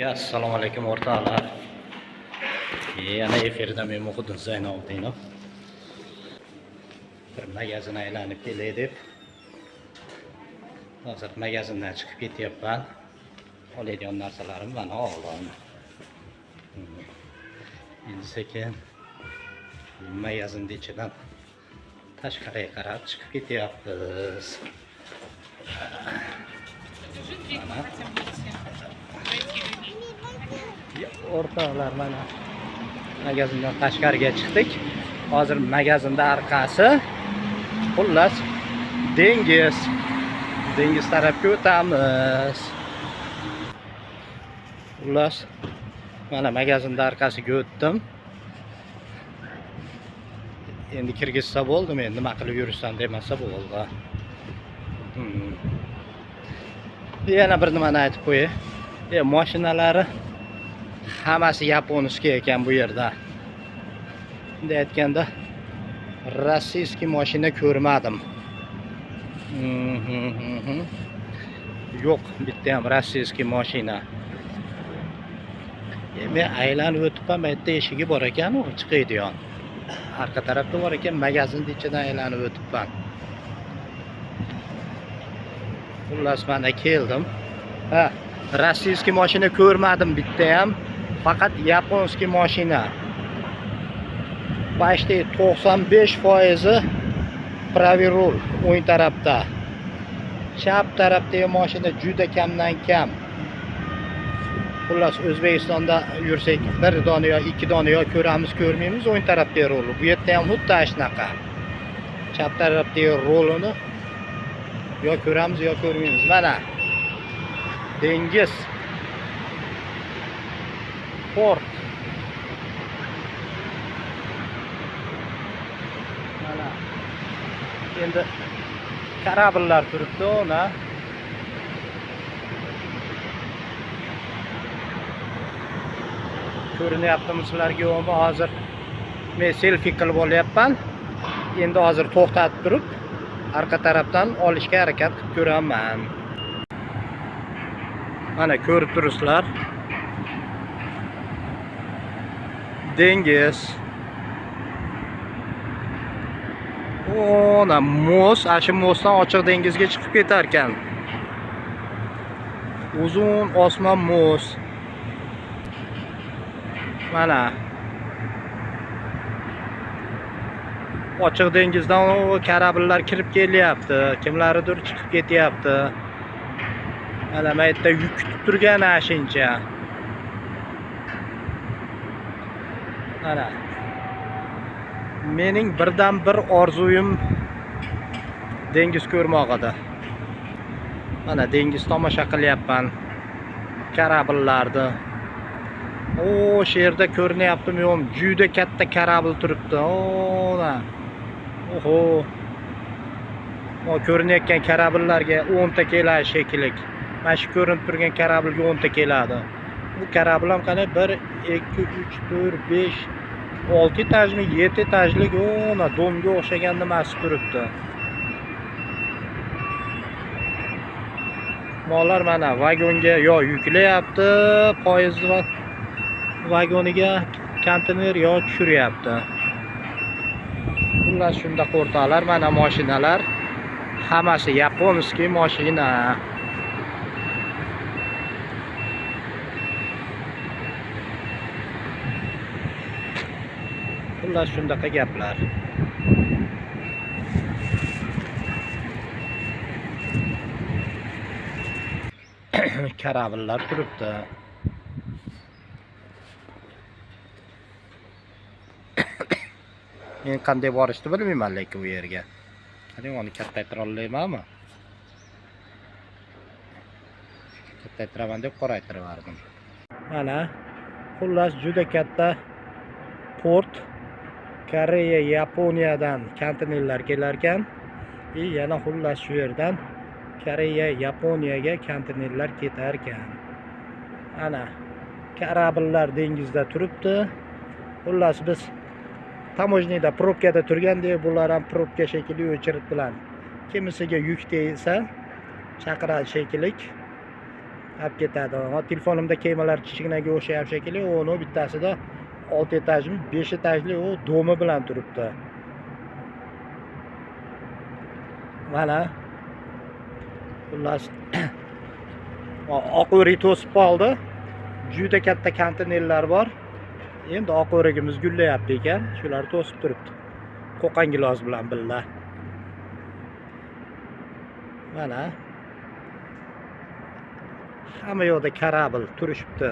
Assalomu alaykum o'rtoqlar. Yana efirda men Muhiddin Zaynoddinov. Bir magazin aylanib kelay deb hozir magazindan chiqib ketyapman. Oladigan narsalarim mana olaman. Endi sekin magazinning ichidan tashqariga qarab chiqib ketyapmiz. O'rtoqlar, mana magazindan tashqariga chiqdik. Hozir magazinda orqasi xullas dengiz tarafga o'tamiz. Xullas mana magazinda orqasiga o'tdim. Endi kirgizsa bo'ldi, men nima qilib yurishsan demasa bo'ldi. Yana bir nimani aytib qo'yay. Mashinalari hammasi yaponiskiy ekan bu yerda. Endi aytganda rossiyskiy mashina ko'rmadim. Yo'q, bitta ham rossiyskiy mashina. Men aylanib o'tibman, bu yerda eshigi bor ekan, u chiqadigan. Arqa tarafda bor ekan, magazinning ichidan aylanib o'tibman. Xullas mana keldim. Rossiyskiy mashina ko'rmadim bitta ham. Faqat yaponskiy mashina. Başta 95% praviy rul o'ng tarafda. Chap tarafdagi mashina juda kamdan kam. Xullas O'zbekistonda yursak bir dona yo ikki dona yo ko'ramiz, ko'rmaymiz o'ng tarafdagi rul. Bu yerda ham xuddi shunaqa. Chap tarafdagi rulini yo ko'ramiz yo ko'rmaymiz. Mana dengiz, port. Mana endi karabllar turibdi, ona. Ko'rinyaptimi sizlarga yo'qmi? Hozir men selfie qilib olyapman. Endi hozir to'xtatib turib, arqa tarafdan olishga harakat qilib ko'raman. Mana ko'rib turibsizlar. Dengiz. Ona mos, ashi mosdan ochiq dengizga chiqib ketar ekan. Uzun osmon mos. Mana ochiq dengizdan karabllar kirib kelyapti, kimlaridir chiqib ketyapti. Mana bu yerda yuk kutib turgan ashincha. Mana mening birdan bir orzuyim dengiz ko'rmoq edi. Mana dengiz tomosha qilyapman. Karabllarni. O yerda ko'rinyaptimi yo'qmi? Juda katta karabl turibdi. Oho. O ko'rinayotgan karabllarga 10 ta keladi shekilli. Mana shu ko'rinib turgan karablga 10 ta keladi. Bu karabl ham qana 1 2 3 4 5 6 etajli, 7 etajli, ona domga o'xshagan nimasi turibdi. Mollar mana vagonga yo yuklayapti, poyezd va vagoniga konteyner yo tushiryapti. Xullas shunda o'rtoqlar, mana mashinalar hammasi yaponskiy mashina. Xullas shundaqa gaplar. Karabllar turibdi. Men qanday borishni bilmayman lekin bu yerga. Qani uni kattaytira olmaymanmi? Kattaytiraman deb qoraytiraverdim. Mana xullas juda katta port. Koreya, Yaponiyadan konteynerlar kelar ekan. Yana xullas shu yerdan Koreya, Yaponiyaga konteynerlar ketar ekan. Ana karabllar dengizda turibdi. Xullas biz tamojnida probkada turganda bular ham probka shekilli o'chirib bilan kimisiga yuk tegsa chaqiradi shekillik. olib ketadi. Telefonimda kemalar kichkinaga o'xshayapti shekilli, uni bittasida 6 etajmi, 5 etajli u domi bilan turibdi. Mana xullas oq o'rik to'sib qoldi. Juda katta konteynerlar bor. Endi oq o'rigimiz gullayapti ekan, shular to'sib turibdi. Qo'qon gilos bilan birga. Mana hamma yoqda karabil turishibdi.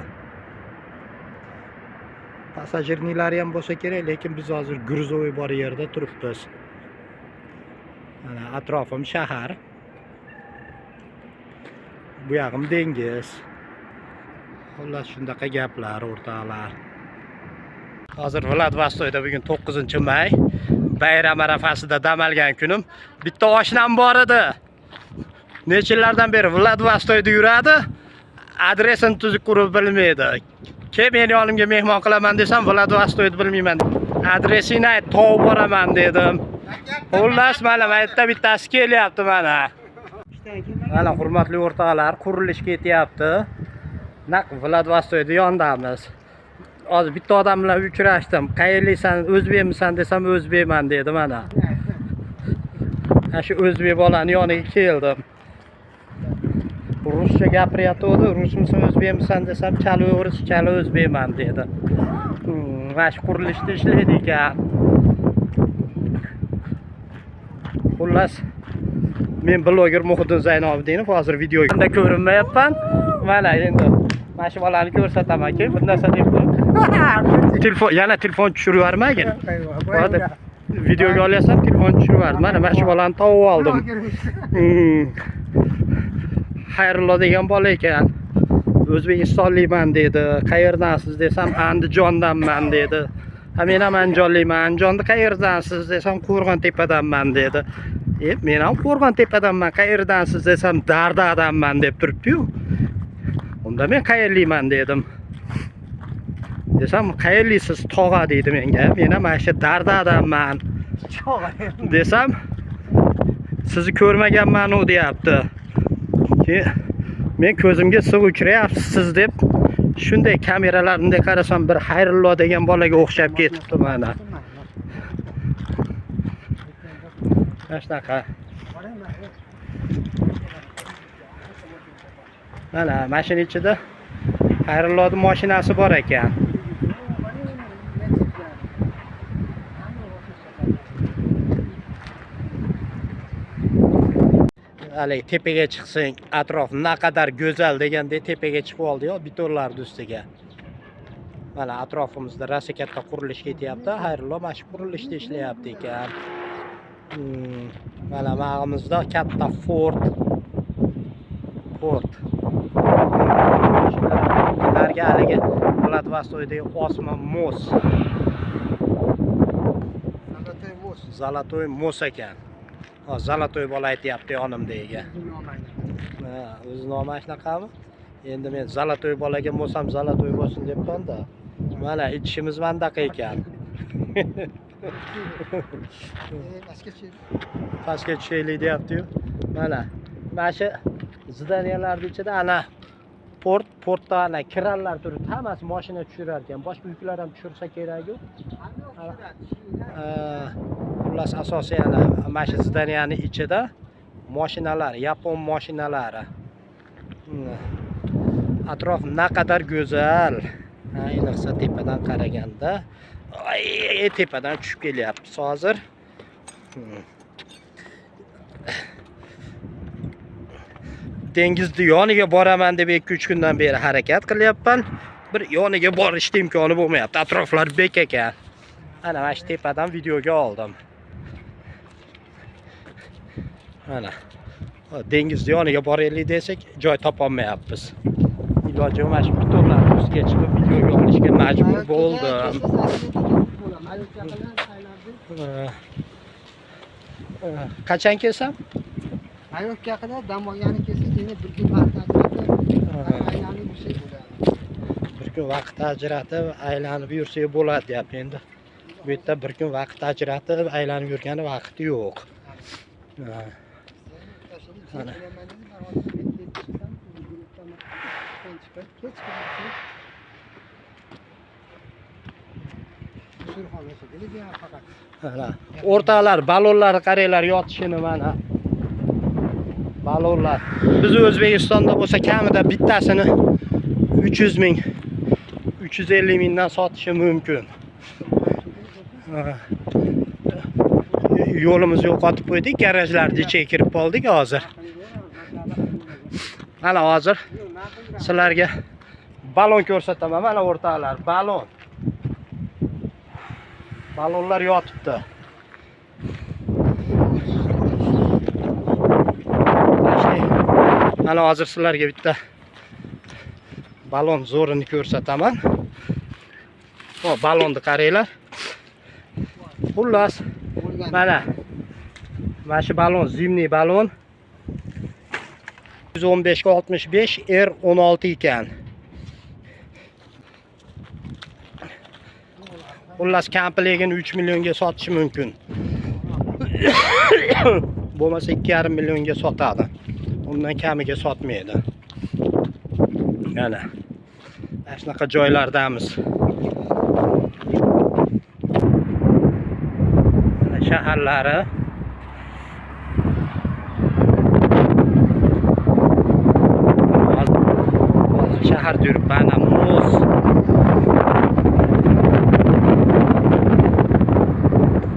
Passajirniklari ham bo'lsa kerak, lekin biz hozir gruzovoy bor yerda turibmiz. Mana atrofim shahar. Bu yog'im dengiz. Xullas shunaqa gaplar, o'rtoqlar. Hozir Vladivostokda bugun 9-may, bayram arafasida dam olgan kunim. Bitta oshnam bor edi. Necha yillardan beri Vladivostokda yuradi. Adresini tuzuk qurib bilmaydi. Kel meni yonimga mehmon qilaman desam, Vladivostokni bilmayman. Adresini ayt, topib boraman dedim. Xullas mana maytda bittasi kelyapti mana. Mana hurmatli o'rtoqlar, qurilish ketyapti. Naq Vladivostokda yondamiz. Hozir bitta odam bilan uchrashdim. Qayerliksan, o'zbekmisan desam, o'zbekman dedi mana. Shu o'zbek bolani yoniga keldim. Ruscha gapiryapti, rusmisan, o'zbekmisan desam, chala o'ris, chala o'zbekman dedi. Mana shu qurilishda ishlaydi ekan. Xullas, men bloger Muhiddin Zaynobiddinov, hozir videoga ko'rinmayapman. Mana endi mana shu bolani ko'rsataman, keyin bir narsa deb telefon, yana telefon tushirib yubormagin. Hozir videoga olyapsan, telefon tushirib yubordim. Mana shu bolani topib oldim. Xayrullo degan bola ekan. O'zbekistonlikman dedi. Qayerdansiz desam, Andijondanman dedi. Men ham Andijonlikman. Andijonda qayerdansiz desam, Qo'rg'ontepadanman dedi. Men ham Qo'rg'ontepadanman. Qayerdansiz desam, Dardadanman deb turibdi-yu. Unda men qayerlikman dedim. Desam, qayerlisiz tog'a dedi menga. Men ham mana shu Dardadanman. Desam, sizni ko'rmaganman u deyapti. Men ko'zimga suv uchrayapsiz deb shunday kameralarni qarasam, bir Xayrullo degan bolaga o'xshab ketibdi mana. Shunaqa. Mana mashina ichida Xayrulloning mashinasi bor ekan. Hali tepaga chiqsang, atrof naqadar go'zal deganda tepaga chiqib oldi-yo, betonlarning ustiga. Mana atrofimizda rosa katta qurilish ketyapti. Xayrullo mana shu qurilishda ishlayapti ekan. Mana mag'imizda katta Ford. Ularga haligi Vladivostokdagi osmon mos. Zolotoy mos ekan. Zolotoy bola aytyapti yonimda ekan. O'zi nomi shunaqami? Endi men Zolotoy bolaga mosam Zolotoy bo'lsin debman-da. Mana ichishimiz mandaqa ekan. Pastga tushaylik deyapti-yu. Mana shu zdaniyalarning ichida ana portda ana kranlar turibdi. Hammasi mashina tushirar ekan. Boshqa yuklar ham tushirsa kerak-ku. Xullas asosiy ana mana shu zdaniyaning ichida mashinalar, yapon mashinalari. Atrof naqadar go'zal. Ayniqsa tepadan qaraganda, tepadan tushib kelyapti hozir. Dengizning yoniga boraman deb 2-3 kundan beri harakat qilyapman. Bir yoniga borishga imkoni bo'lmayapti. Atroflar bek ekan. Ana mana shu tepadan videoga oldim. Mana dengizning yoniga boraylik desak, joy topolmayapmiz. Ilojim mana shu betonlar ustiga chiqib videoga olishga majbur bo'ldim. Qachon kelsam? Hayotga qadar dam olgani kelsa, yana bir kun vaqt ajratib, aylanib yursak bo'ladi. Bir kun vaqt ajratib, aylanib yursak bo'ladi deyapti endi. Bu yerda bir kun vaqt ajratib, aylanib yurgani vaqti yo'q. Mana Kech surxonasi diliga faqat. Mana o'rtalar, balonlar qaranglar yotishini mana. Balonlar. Biz O'zbekistonda bo'lsa kamida bittasini 300 ming, 350 mingdan sotishi mumkin. Yo'limizni yo'qotib qo'ydik, garajlarni ichiga kirib qoldik hozir. Mana hozir sizlarga balon ko'rsataman. Mana o'rtalar, balon. Balonlar yotibdi. Mana hozir sizlarga bitta balon zo'rini ko'rsataman. O, balonni qaranglar. Xullas, mana shu balon zimniy balon 115 ga 65 R16 ekan. Xullas komplegini 3 millionga sotish mumkin. Bo'lmasa 2,5 millionga sotadi. Undan kamiga sotmaydi. Mana shunaqa joylardamiz. Mana shaharlari. Hozir shaharda yuribman, Muz.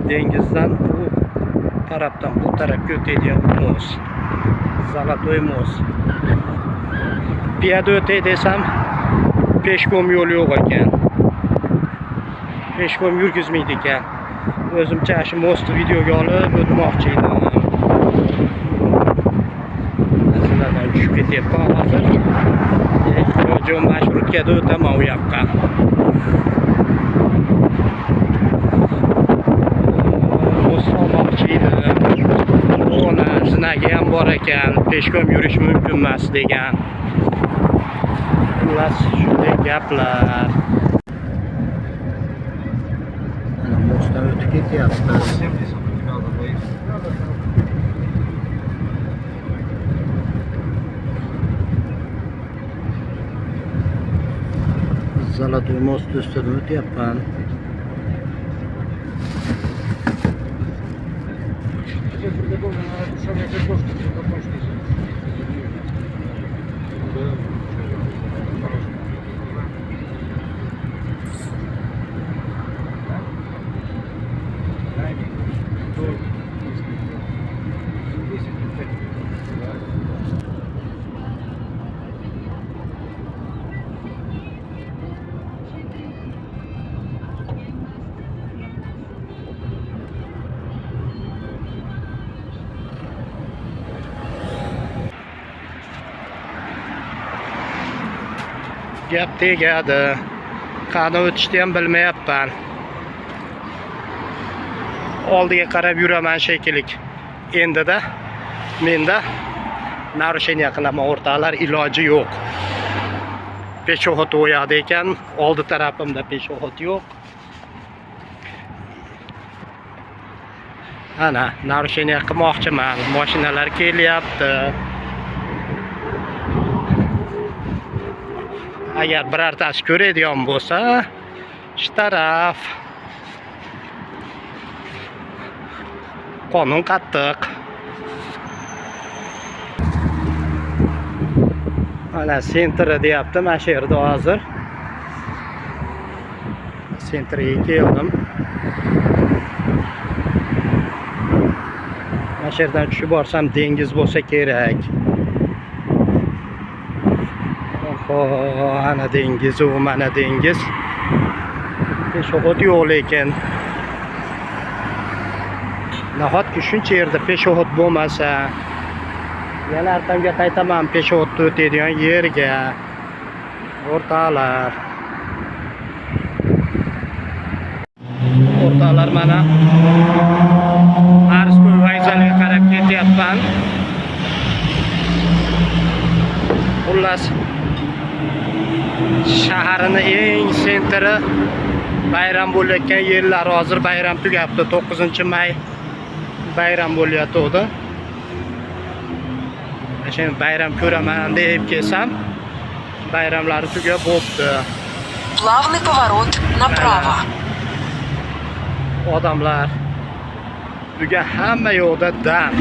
Dengizdan bu tarafdan bu tarafga o'tadigan Muz. Zolotoy Muz. Piyoda o'tay desam, peshkom yo'l yo'q ekan. Peshkom yurgizmaydi ekan. O'zimcha shu mostni videoga olib o'tmoqchi edim. Sizlardan tushib ketyapman hozir. Jo'm marshrutkada o'taman u yoqqa. Most olmoqchi edim. Ona sinagi ham bor ekan, peshkom yurish mumkin emas degan. Xullas shunday gaplar. Mana mostdan o'tib ketyapti. Zolotoy most ustidan o'tyapman. Gap tegadi. Qani o'tishni ham bilmayapman. Oldiga qarab yuraman shekilli. Endi-da menda narusheniya qilaman, o'rtalar iloji yo'q. Peshobod o'yadi ekan, oldi tarafimda peshobod yo'q. Ana, narusheniya qilmoqchiman. Mashinalar kelyapti. Agar birortasi ko'radigan bo'lsa, shu taraf qonun qattiq. Mana sentri deyapti, mana shu yerda hozir. Sentriga keldim. Mana shu yerdan tushib borsam dengiz bo'lsa kerak. Ana dengiz, u mana dengiz. Peshobod yo'q lekin. Nahotki shuncha yerda peshobod bo'lmasa, yana ertamga qaytaman peshobodda o'tadigan yerga. O'rtalar. O'rtalar mana Arskoy vokzaliga qarab ketyapman. Xullas shaharning eng sentri bayram bo'layotgan yerlar. Hozir bayram tugabdi, 9-may bayram bo'layotdi. O'sha bayram ko'raman deb kelsam, bayramlari tugab bo'libdi. Плавный поворот направо. Odamlar bugun hamma yoqda dam.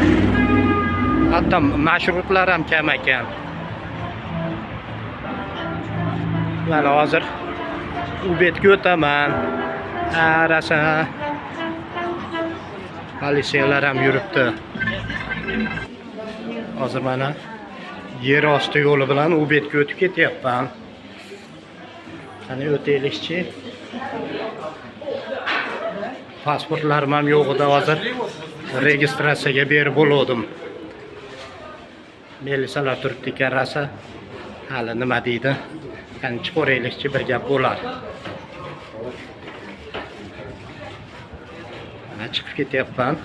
Hatto marshrutlar ham kam ekan. Mana hozir u betga o'taman. Arasa politsiyalar ham yuribdi. Hozir mana yer osti yo'li bilan u betga o'tib ketyapman. Qani o'taylikchi. Pasportlarim ham yo'q edi, hozir registratsiyaga berib bo'ldim. Militsiyalar turibdi ekan rasa. Hali nima deydi? Qani chiqoraylikchi, bir gap bo'lar. Mana chiqib ketyapman.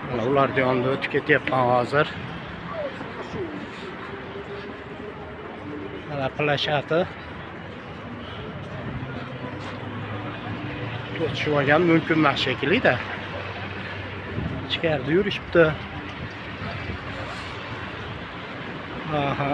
Mana ularning yonidan o'tib ketyapman hozir. Mana plashati. To'chib olgan mumkin emas shekilli-da. Ichkarida yurishibdi. Aha.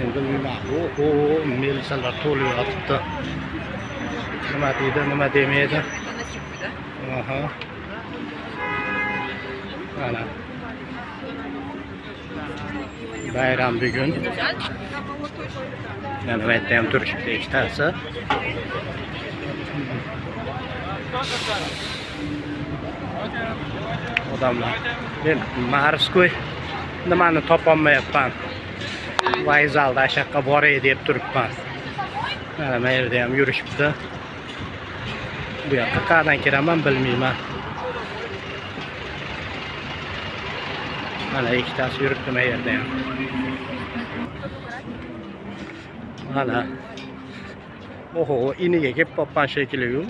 Endi bu militsiyalar to'lib yotibdi. Nima deydi, nima demaydi. Aha. Mana. Bayram bugun. Yana bu yerda ham turishibdi ikkitasi. Odamlar. Men Marskoy nimani topolmayapman. Vokzalda ashaqqa boray deb turibman. Mana bu yerda ham yurishibdi. Bu yoqqa qayerdan kiraman bilmayman. Mana ikkitasi yuribdi bu yerda ham. Mana. Oho, iniga kelib qolgan shekilli-yu.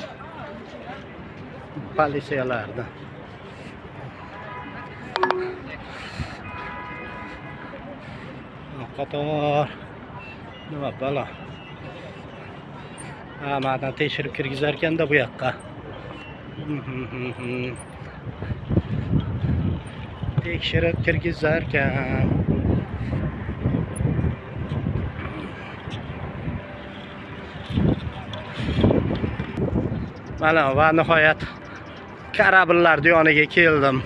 Politsiyalarda. Qator nima balo. Mana tekshirib kirgizar ekanda bu yoqqa. Tekshirib kirgizar ekan. Mana va nihoyat karabillar yoniga keldim.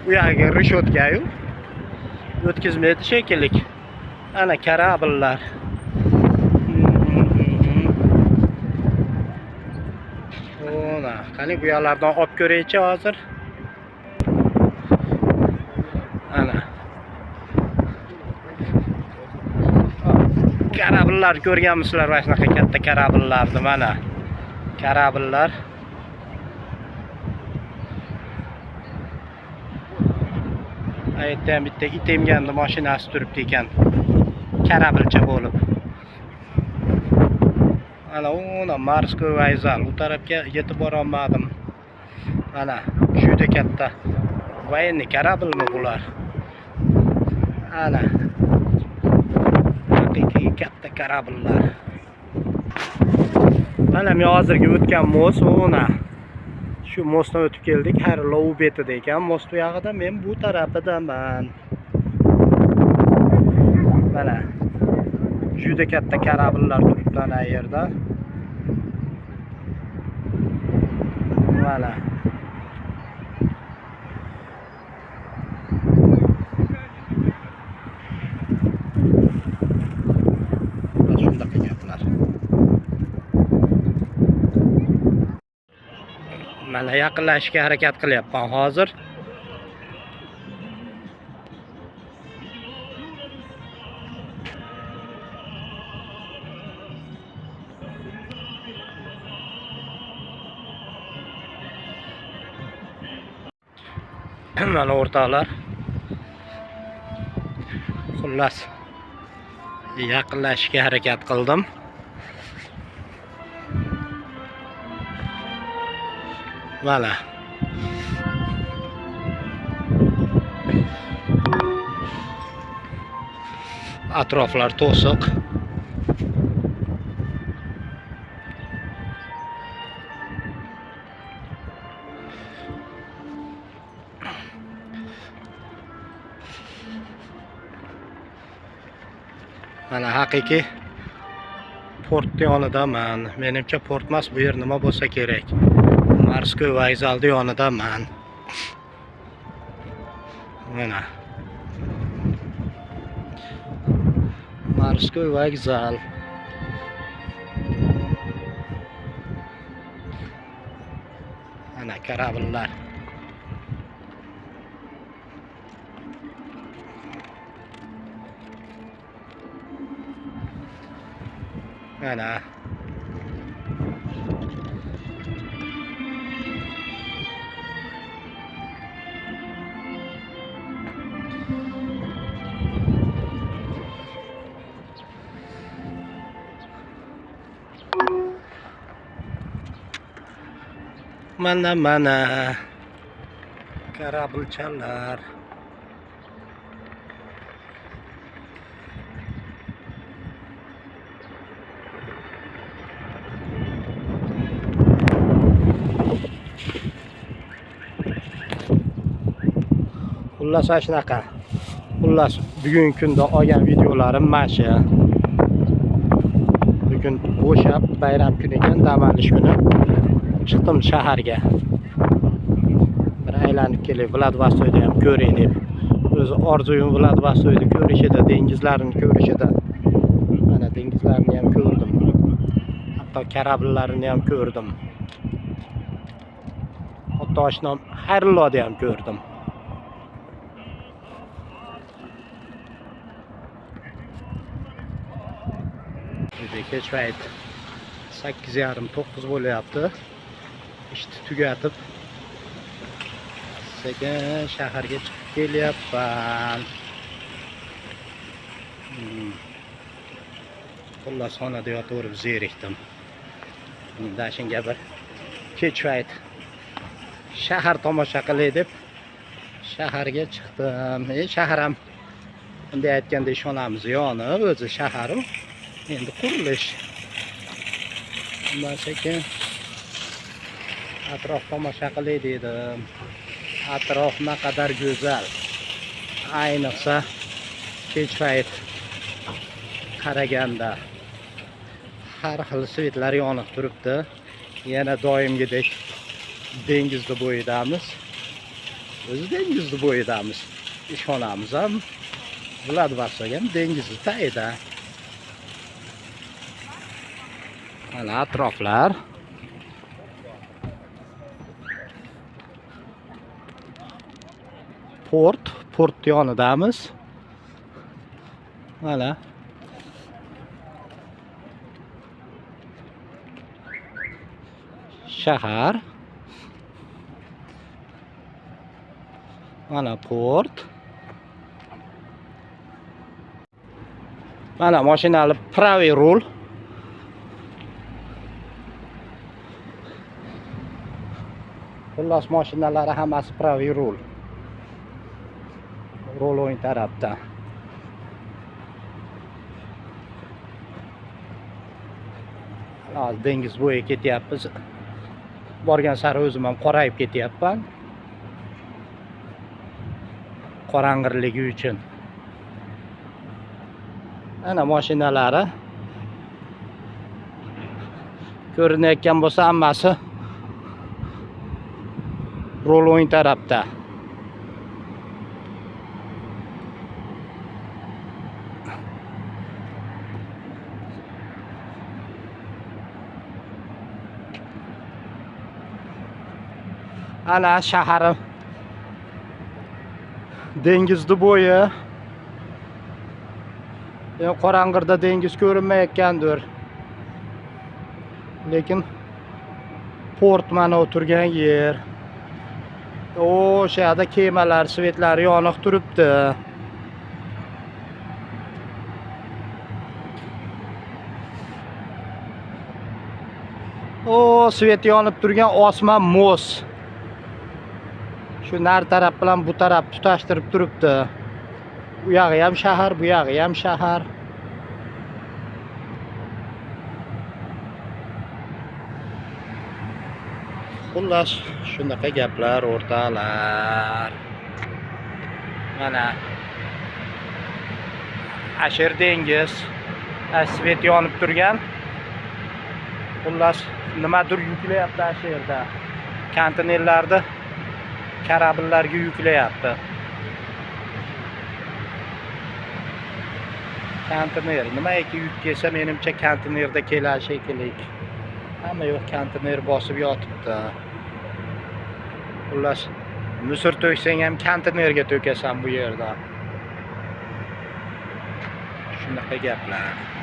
Bu yerga rishotka-yu. O'tkazmaydi shekilli. Ana karabillar. Ona, qani bu yerlardan olib ko'raychi hozir. Ana. Karabillar ko'rganmisizlar, mana shunaqa katta karabillarni mana. Karabillar. Aytdim bitta itemganda mashinasi turibdi ekan. Karabilcha bo'lib. Ana ona Marskoy vokzal. U tarafga yetib bora olmadim. Mana juda katta. Voyenniy karabilmi bular? Ana. Haqiqiy katta karabillar. Mana men hozirgi o'tgan most ona. Shu mostdan o'tib keldik. Har lov betida ekan. Most bu yog'ida, men bu tarafidaman. Mana juda katta karabillar turibdi ana yerda. Mana. Shunday gaplar. Mana yaqinlashishga harakat qilyapman hozir. Mana o'rtoqlar. Xullas yaqinlashishga harakat qildim. Mana. Atroflar to'siq. Mana haqiqiy port yonidaman. Menimcha port emas, bu yer nima bo'lsa kerak. Morskoy vokzalda yonidaman. Mana Morskoy vokzal. Ana karabllar. Ana mana karablchalar. Xullas shunaqa. Xullas bugungi kunda olgan videolarim mana shu. Bugun bo'shab bayram kuni ekan, dam olish kuni chiqdim shaharga. Bir aylanib kelib Vladivostoyni ham ko'ray deb. O'zi orzuyim Vladivostoyni ko'rishida, dengizlarni ko'rishida. Mana dengizlarni ham ko'rdim. Hatto karabllarni ham ko'rdim. Hatto oshnam Xayrullohni ham ko'rdim. Kech payt 8:30-9 bo'lyapti. Ishni tugatib sekin shaharga chiqib kelyapman. Xullas xonada yotaverib zerikdim. Dashinga bir kech payt shahar tomosha qilay deb shaharga chiqdim. Shahar ham bunday aytganda ishonamiz, yoni o'zi shaharu endi qurilish. Bundan sekin atrof tomosha qilay dedim. Atrof naqadar go'zal. Ayniqsa kech payt qaraganda har xil svetlar yonib turibdi. Yana doimgidek dengizni bo'yidamiz. O'zi dengizni bo'yidamiz. Ishonamiz ham. Vladivostok ham dengizni tagida. Mana atroflar. Port yonidamiz. Mana shahar. Mana port. Mana mashinali правый rul. Xullas mashinalari hammasi правый rul. Rol o'ng tarafda. Hozir dengiz bo'yi ketyapmiz. Borgan sari o'zim ham qorayib ketyapman. Qorong'iligi uchun. Ana mashinalari ko'rinayotgan bo'lsa hammasi rol o'ng tarafda. Ana shaharim dengizni bo'yi. Qorong'ida dengiz ko'rinmayotgandir. Lekin port mana o'tirgan yer. O'sha yerda kemalar, svetlari yonib turibdi. Svet yonib turgan osmon mos. Shu nar taraf bilan bu taraf tutashtirib turibdi. u yog'i ham shahar, bu yog'i ham shahar. Xullas, shunaqa gaplar, o'rtoqlar. Mana Ashir dengiz, svet yonib turgan. Xullas, nimadir yuklayapti shu yerda. Konteynerlarni karabillarga yuklayapti. Konteyner, nimaiki yuk kelsa, menimcha konteynerda kelar shekilli. Hamma yo'q konteyner bosib yotibdi. Xullas, musor to'ksang ham konteynerga to'kasan bu yerda. Shunaqa gaplar.